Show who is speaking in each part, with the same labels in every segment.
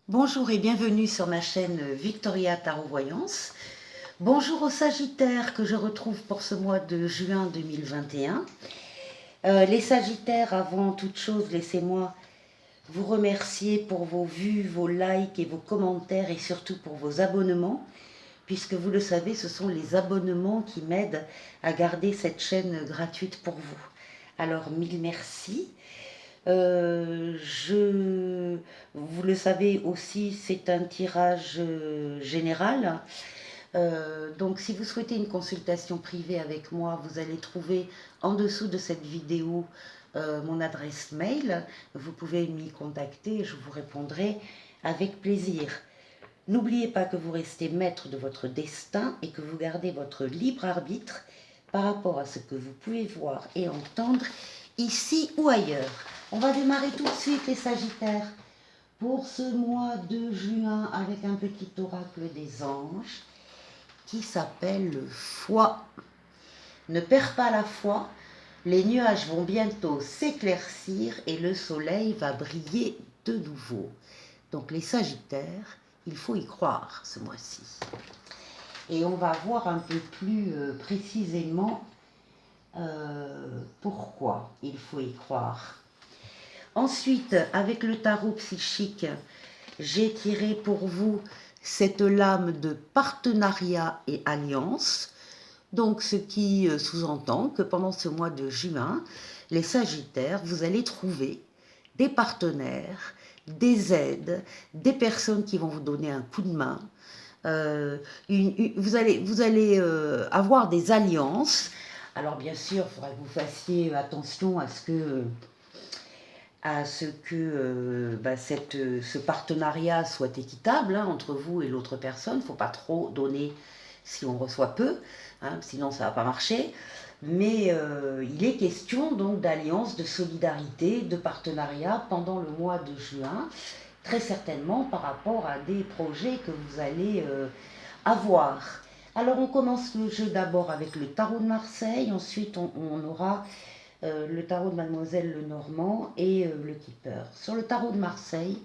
Speaker 1: Bonjour et bienvenue sur ma chaîne Victoria Tarot Voyance. Bonjour aux Sagittaires que je retrouve pour ce mois de juin 2021. Les Sagittaires, avant toute chose, laissez-moi vous remercier pour vos vues, vos likes et vos commentaires et surtout pour vos abonnements, puisque vous le savez, ce sont les abonnements qui m'aident à garder cette chaîne gratuite pour vous. Alors, mille merci. Vous le savez aussi, c'est un tirage général. Donc, si vous souhaitez une consultation privée avec moi, vous allez trouver en dessous de cette vidéo mon adresse mail. Vous pouvez m'y contacter et je vous répondrai avec plaisir. N'oubliez pas que vous restez maître de votre destin et que vous gardez votre libre arbitre par rapport à ce que vous pouvez voir et entendre ici ou ailleurs. On va démarrer tout de suite les Sagittaires pour ce mois de juin avec un petit oracle des anges qui s'appelle le foi. Ne perds pas la foi, les nuages vont bientôt s'éclaircir et le soleil va briller de nouveau. Donc les Sagittaires, il faut y croire ce mois-ci. Et on va voir un peu plus précisément pourquoi il faut y croire. Ensuite, avec le tarot psychique, j'ai tiré pour vous cette lame de partenariat et alliance. Donc, ce qui sous-entend que pendant ce mois de juin, les Sagittaires, vous allez trouver des partenaires, des aides, des personnes qui vont vous donner un coup de main. Vous allez avoir des alliances. Alors, bien sûr, il faudra que vous fassiez attention à ce que ce partenariat soit équitable entre vous et l'autre personne. Il ne faut pas trop donner si on reçoit peu, sinon ça ne va pas marcher. Mais il est question donc d'alliance, de solidarité, de partenariat pendant le mois de juin, très certainement par rapport à des projets que vous allez avoir. Alors on commence le jeu d'abord avec le tarot de Marseille, ensuite on aura le tarot de Mademoiselle Lenormand et le Keeper. Sur le tarot de Marseille,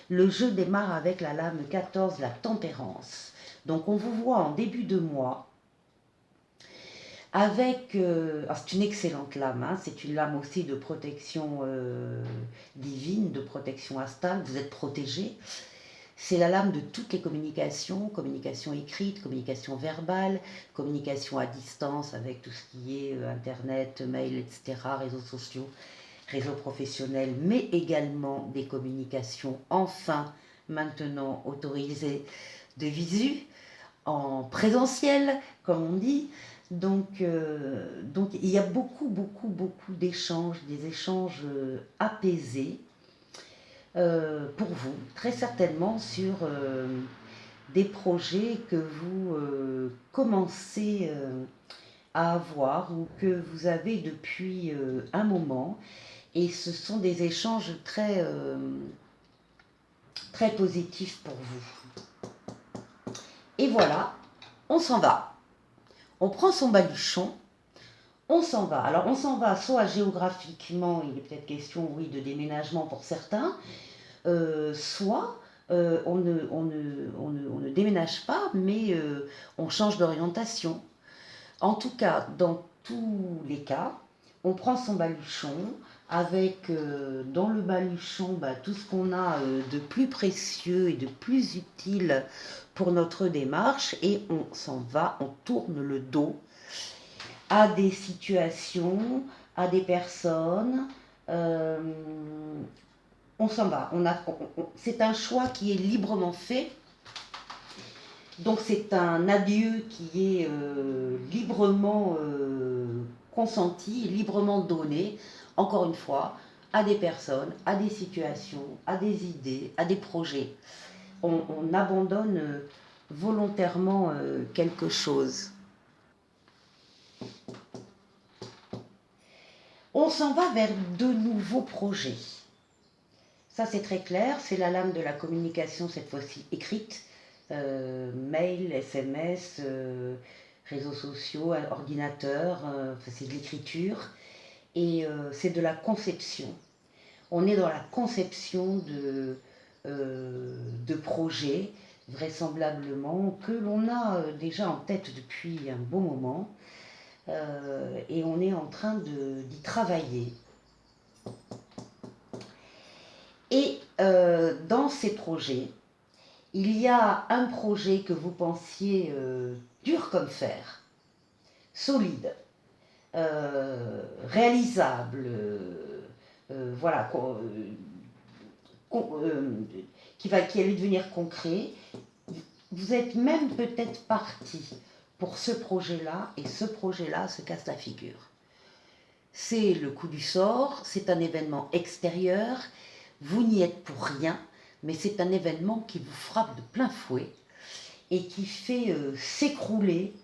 Speaker 1: le jeu démarre avec la lame 14, la tempérance. Donc on vous voit en début de mois avec, c'est une excellente lame, c'est une lame aussi de protection divine, de protection astale, vous êtes protégé. C'est la lame de toutes les communications, communication écrite, communication verbale, communication à distance avec tout ce qui est Internet, mail, etc., réseaux sociaux, réseaux professionnels, mais également des communications enfin maintenant autorisées de visu, en présentiel, comme on dit. Donc il y a beaucoup d'échanges, des échanges apaisés pour vous, très certainement sur des projets que vous commencez à avoir ou que vous avez depuis un moment. Et ce sont des échanges très positifs pour vous. Et voilà, on s'en va. On prend son baluchon, on s'en va. Alors on s'en va soit géographiquement, il est peut-être question, oui, de déménagement pour certains, soit on ne déménage pas, mais on change d'orientation. En tout cas, dans tous les cas, on prend son baluchon avec dans le baluchon tout ce qu'on a de plus précieux et de plus utile pour notre démarche et on s'en va, on tourne le dos à des situations, à des personnes. euh, on s'en va. C'est un choix qui est librement fait. Donc c'est un adieu qui est librement consenti, librement donné, encore une fois, à des personnes, à des situations, à des idées, à des projets. On abandonne volontairement quelque chose. On s'en va vers de nouveaux projets. Ça c'est très clair, c'est la lame de la communication cette fois-ci écrite. Mail, SMS, réseaux sociaux, ordinateur, c'est de l'écriture et c'est de la conception. On est dans la conception de projets, vraisemblablement, que l'on a déjà en tête depuis un bon moment, et on est en train d'y travailler. Et dans ces projets, il y a un projet que vous pensiez dur comme fer, solide, réalisable, voilà, qui allait devenir concret. Vous êtes même peut-être parti pour ce projet-là, et ce projet-là se casse la figure. C'est le coup du sort, c'est un événement extérieur, vous n'y êtes pour rien, mais c'est un événement qui vous frappe de plein fouet et qui fait s'écrouler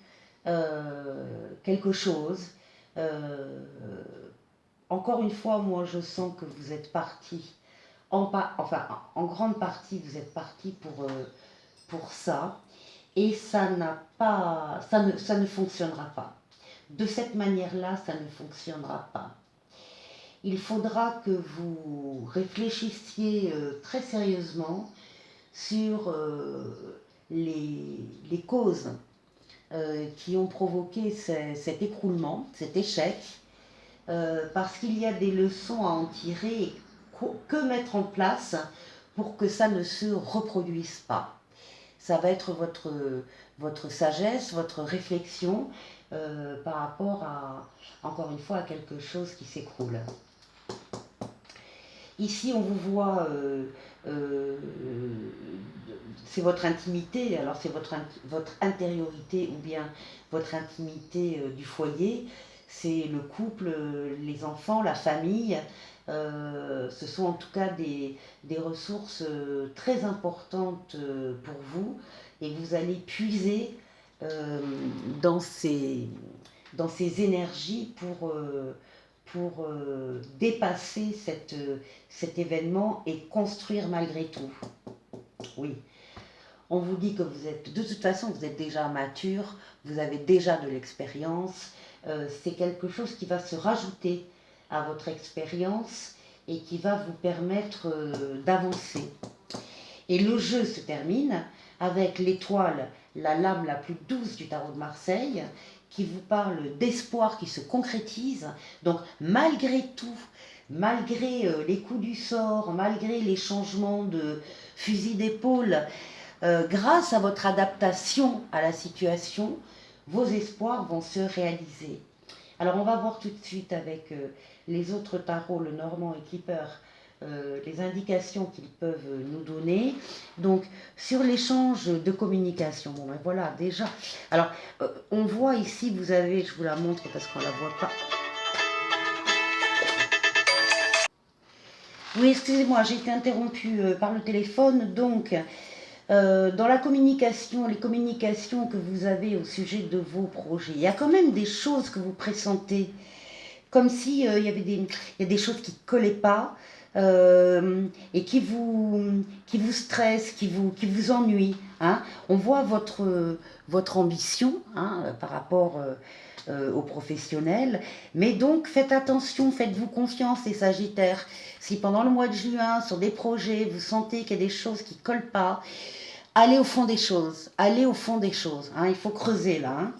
Speaker 1: quelque chose. Encore une fois, moi je sens que vous êtes parti, en grande partie vous êtes parti pour ça, et ça ne fonctionnera pas. De cette manière-là, ça ne fonctionnera pas. Il faudra que vous réfléchissiez très sérieusement sur les causes qui ont provoqué cet écroulement, cet échec, parce qu'il y a des leçons à en tirer et que mettre en place pour que ça ne se reproduise pas. Ça va être votre sagesse, votre réflexion par rapport à, encore une fois, à quelque chose qui s'écroule. Ici, on vous voit, c'est votre intimité, alors c'est votre intériorité ou bien votre intimité du foyer, c'est le couple, les enfants, la famille. Ce sont en tout cas des ressources très importantes pour vous, et vous allez puiser dans ces énergies pour dépasser cet événement et construire malgré tout. Oui. On vous dit que vous êtes, de toute façon, vous êtes déjà mature, vous avez déjà de l'expérience. C'est quelque chose qui va se rajouter à votre expérience et qui va vous permettre d'avancer. Et le jeu se termine avec l'étoile, la lame la plus douce du tarot de Marseille, qui vous parle d'espoir qui se concrétise. Donc malgré tout, malgré les coups du sort, malgré les changements de fusil d'épaule, grâce à votre adaptation à la situation, vos espoirs vont se réaliser. Alors on va voir tout de suite avec les autres tarots, le Normand et Clipper, les indications qu'ils peuvent nous donner. Donc sur l'échange de communication, bon ben voilà déjà. Alors on voit ici, vous avez, je vous la montre parce qu'on ne la voit pas. Oui, excusez-moi, j'ai été interrompue par le téléphone. Donc dans la communication, les communications que vous avez au sujet de vos projets, il y a quand même des choses que vous pressentez, comme si il y a des choses qui ne collaient pas et qui vous stressent, qui vous ennuient. Hein. On voit votre ambition par rapport aux professionnels, mais donc faites attention, faites-vous confiance les Sagittaires. Si pendant le mois de juin, sur des projets, vous sentez qu'il y a des choses qui ne collent pas, allez au fond des choses, allez au fond des choses. Hein, il faut creuser là. Hein.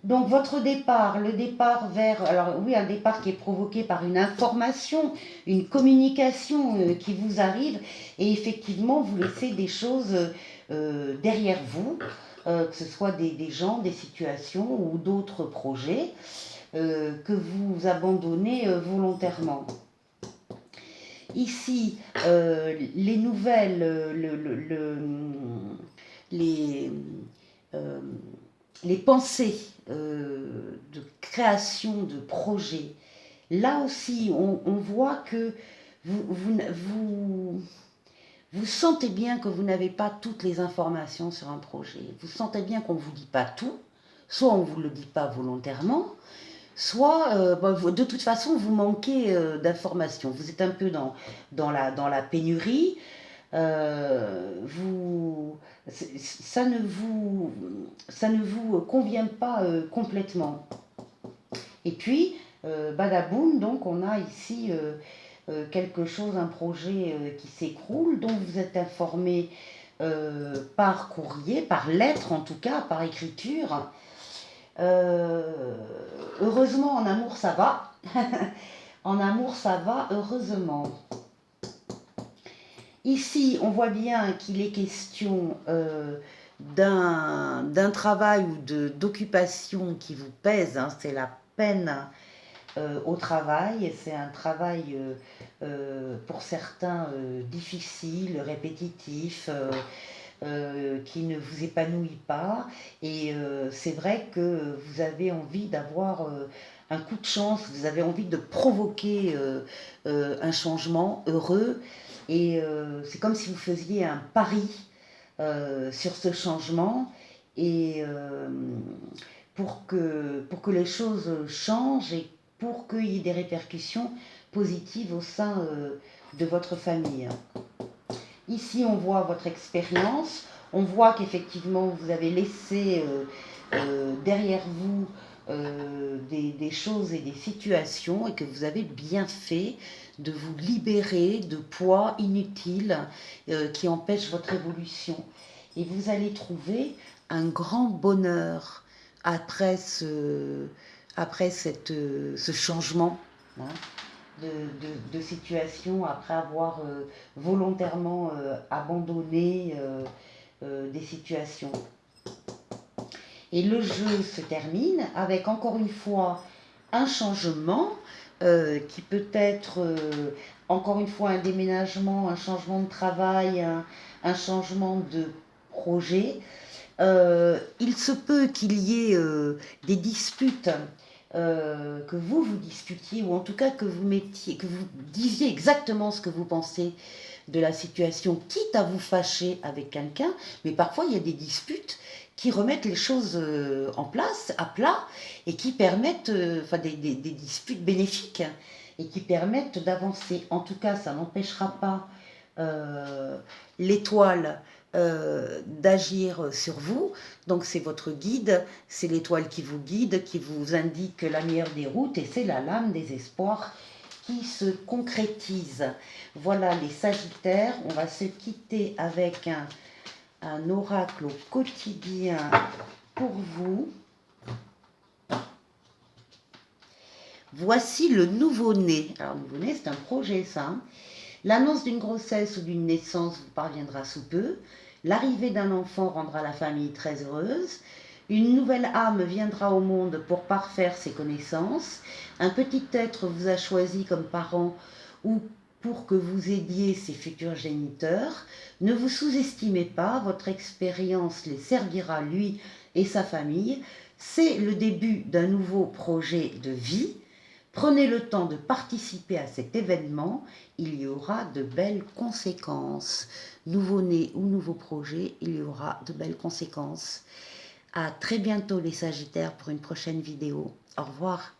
Speaker 1: Donc votre départ, le départ vers, alors oui, un départ qui est provoqué par une information, une communication qui vous arrive, et effectivement vous laissez des choses derrière vous, que ce soit des gens, des situations ou d'autres projets que vous abandonnez volontairement. Ici, les nouvelles, les pensées de création de projets, là aussi, on voit que vous sentez bien que vous n'avez pas toutes les informations sur un projet. Vous sentez bien qu'on ne vous dit pas tout, soit on ne vous le dit pas volontairement, soit de toute façon vous manquez d'informations. Vous êtes un peu dans la pénurie. Ça ne vous convient pas complètement. Et puis, badaboum, donc on a ici quelque chose, un projet qui s'écroule, dont vous êtes informé par courrier, par lettre en tout cas, par écriture. Heureusement, en amour, ça va. En amour, ça va, heureusement. Ici, on voit bien qu'il est question d'un travail ou d'occupation qui vous pèse. Hein, c'est la peine au travail. C'est un travail pour certains difficile, répétitif, qui ne vous épanouit pas. Et c'est vrai que vous avez envie d'avoir un coup de chance, vous avez envie de provoquer un changement heureux. Et c'est comme si vous faisiez un pari sur ce changement. Et pour que les choses changent et pour qu'il y ait des répercussions positives au sein de votre famille. Ici, on voit votre expérience, on voit qu'effectivement, vous avez laissé derrière vous des choses et des situations et que vous avez bien fait de vous libérer de poids inutiles qui empêchent votre évolution. Et vous allez trouver un grand bonheur après ce changement. Hein, de situation après avoir volontairement abandonné des situations. Et le jeu se termine avec encore une fois un changement qui peut être encore une fois un déménagement, un changement de travail, un changement de projet. Il se peut qu'il y ait des disputes que vous disputiez, ou en tout cas que vous disiez exactement ce que vous pensez de la situation, quitte à vous fâcher avec quelqu'un, mais parfois il y a des disputes qui remettent les choses en place, à plat, et qui permettent, des disputes bénéfiques, et qui permettent d'avancer. En tout cas, ça n'empêchera pas l'étoile d'agir sur vous. Donc c'est votre guide, c'est l'étoile qui vous guide, qui vous indique la meilleure des routes, et c'est la lame des espoirs qui se concrétise. Voilà les Sagittaires, on va se quitter avec un oracle au quotidien pour vous. Voici le nouveau-né. Alors, le nouveau-né, c'est un projet, ça. Hein. L'annonce d'une grossesse ou d'une naissance vous parviendra sous peu. L'arrivée d'un enfant rendra la famille très heureuse. Une nouvelle âme viendra au monde pour parfaire ses connaissances. Un petit être vous a choisi comme parent ou pour que vous aidiez ses futurs géniteurs. Ne vous sous-estimez pas, votre expérience les servira lui et sa famille. C'est le début d'un nouveau projet de vie. Prenez le temps de participer à cet événement, il y aura de belles conséquences. Nouveau-né ou nouveau projet, il y aura de belles conséquences. À très bientôt les Sagittaires pour une prochaine vidéo. Au revoir.